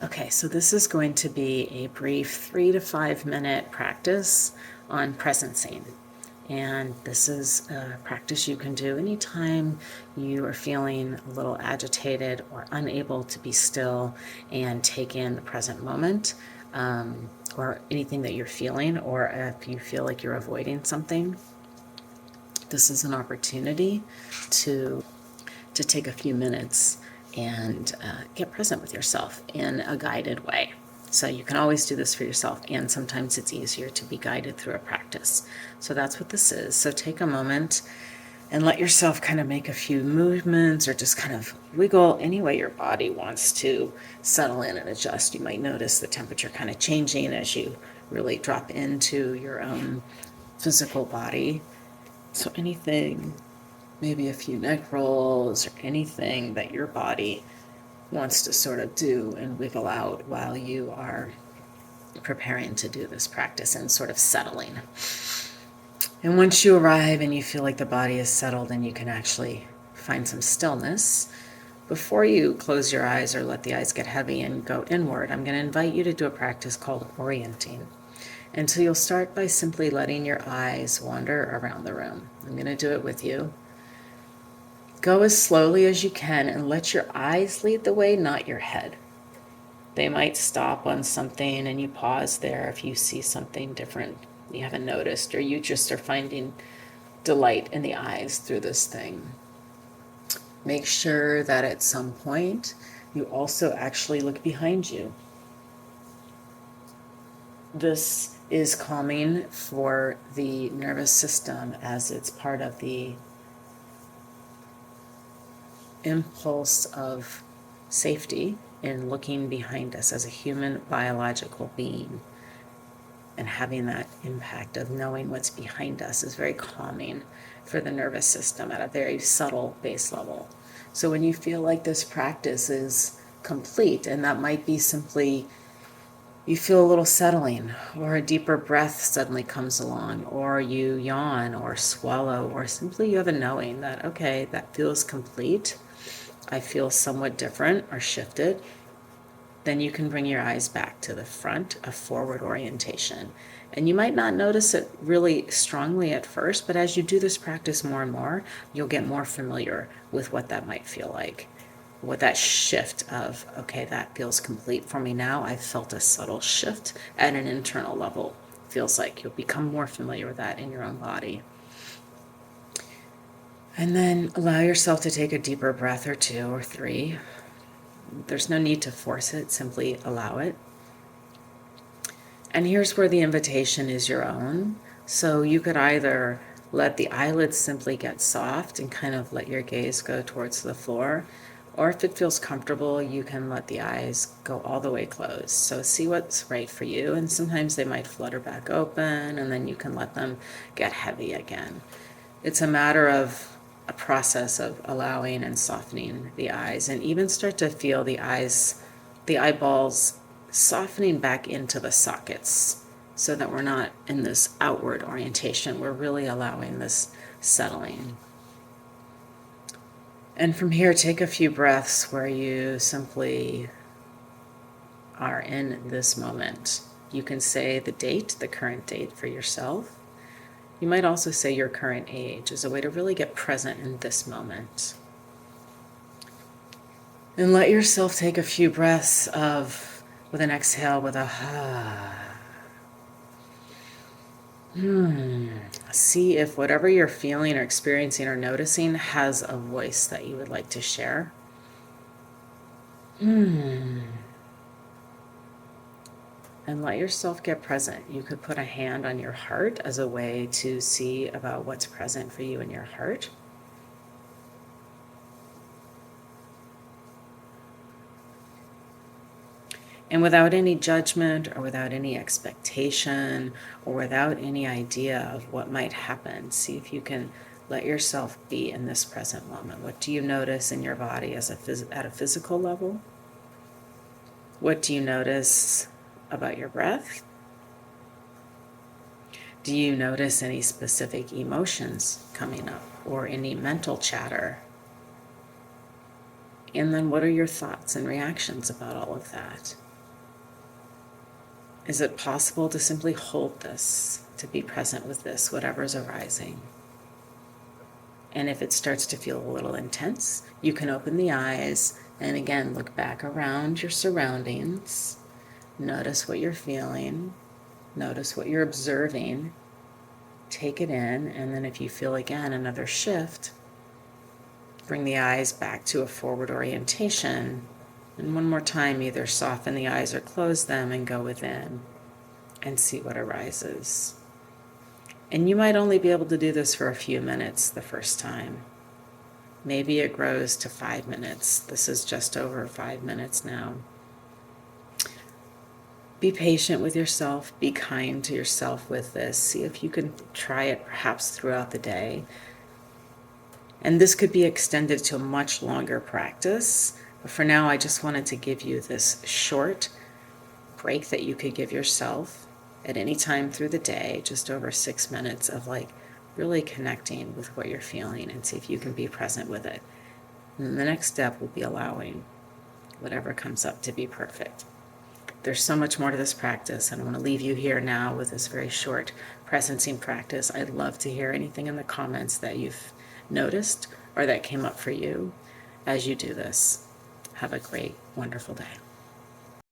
Okay, so this is going to be a brief 3 to 5 minute practice on presencing. And this is a practice you can do anytime you are feeling a little agitated or unable to be still and take in the present moment, or anything that you're feeling, or if you feel like you're avoiding something. This is an opportunity to take a few minutes and get present with yourself in a guided way. So you can always do this for yourself, and sometimes it's easier to be guided through a practice. So that's what this is. So take a moment and let yourself kind of make a few movements, or just kind of wiggle any way your body wants to settle in and adjust. You might notice the temperature kind of changing as you really drop into your own physical body. So anything, maybe a few neck rolls or anything that your body wants to sort of do and wiggle out while you are preparing to do this practice and sort of settling. And once you arrive and you feel like the body is settled and you can actually find some stillness, before you close your eyes or let the eyes get heavy and go inward, I'm going to invite you to do a practice called orienting. And so you'll start by simply letting your eyes wander around the room. I'm going to do it with you. Go as slowly as you can and let your eyes lead the way, not your head. They might stop on something and you pause there if you see something different you haven't noticed, or you just are finding delight in the eyes through this thing. Make sure that at some point you also actually look behind you. This is calming for the nervous system, as it's part of the impulse of safety in looking behind us as a human biological being. And having that impact of knowing what's behind us is very calming for the nervous system at a very subtle base level. So when you feel like this practice is complete, and that might be simply you feel a little settling, or a deeper breath suddenly comes along, or you yawn or swallow, or simply you have a knowing that, okay, that feels complete, I feel somewhat different or shifted, then you can bring your eyes back to the front, a forward orientation. And you might not notice it really strongly at first, but as you do this practice more and more, you'll get more familiar with what that might feel like. With that shift of, okay, that feels complete for me now. I've felt a subtle shift at an internal level. Feels like you'll become more familiar with that in your own body. And then allow yourself to take a deeper breath or 2 or 3. There's no need to force it, simply allow it. And here's where the invitation is your own. So you could either let the eyelids simply get soft and kind of let your gaze go towards the floor, or if it feels comfortable, you can let the eyes go all the way closed. So see what's right for you, and sometimes they might flutter back open, and then you can let them get heavy again. It's a matter of a process of allowing and softening the eyes, and even start to feel the eyes, the eyeballs softening back into the sockets, so that we're not in this outward orientation. We're really allowing this settling. And from here, take a few breaths where you simply are in this moment. You can say the date, the current date for yourself. You might also say your current age as a way to really get present in this moment. And let yourself take a few breaths with an exhale, with a See if whatever you're feeling or experiencing or noticing has a voice that you would like to share. And let yourself get present. You could put a hand on your heart as a way to see about what's present for you in your heart. And without any judgment or without any expectation or without any idea of what might happen, see if you can let yourself be in this present moment. What do you notice in your body at a physical level? What do you notice about your breath? Do you notice any specific emotions coming up or any mental chatter? And then what are your thoughts and reactions about all of that? Is it possible to simply hold this, to be present with this, whatever's arising? And if it starts to feel a little intense, you can open the eyes and again look back around your surroundings. Notice what you're feeling. Notice what you're observing. Take it in, and then if you feel again another shift, bring the eyes back to a forward orientation. And one more time, either soften the eyes or close them and go within and see what arises. And you might only be able to do this for a few minutes the first time. Maybe it grows to 5 minutes. This is just over 5 minutes now. Be patient with yourself. Be kind to yourself with this. See if you can try it perhaps throughout the day. And this could be extended to a much longer practice. But for now, I just wanted to give you this short break that you could give yourself at any time through the day, just over 6 minutes of like really connecting with what you're feeling and see if you can be present with it. And the next step will be allowing whatever comes up to be perfect. There's so much more to this practice, and I want to leave you here now with this very short presencing practice. I'd love to hear anything in the comments that you've noticed or that came up for you as you do this. Have a great, wonderful day.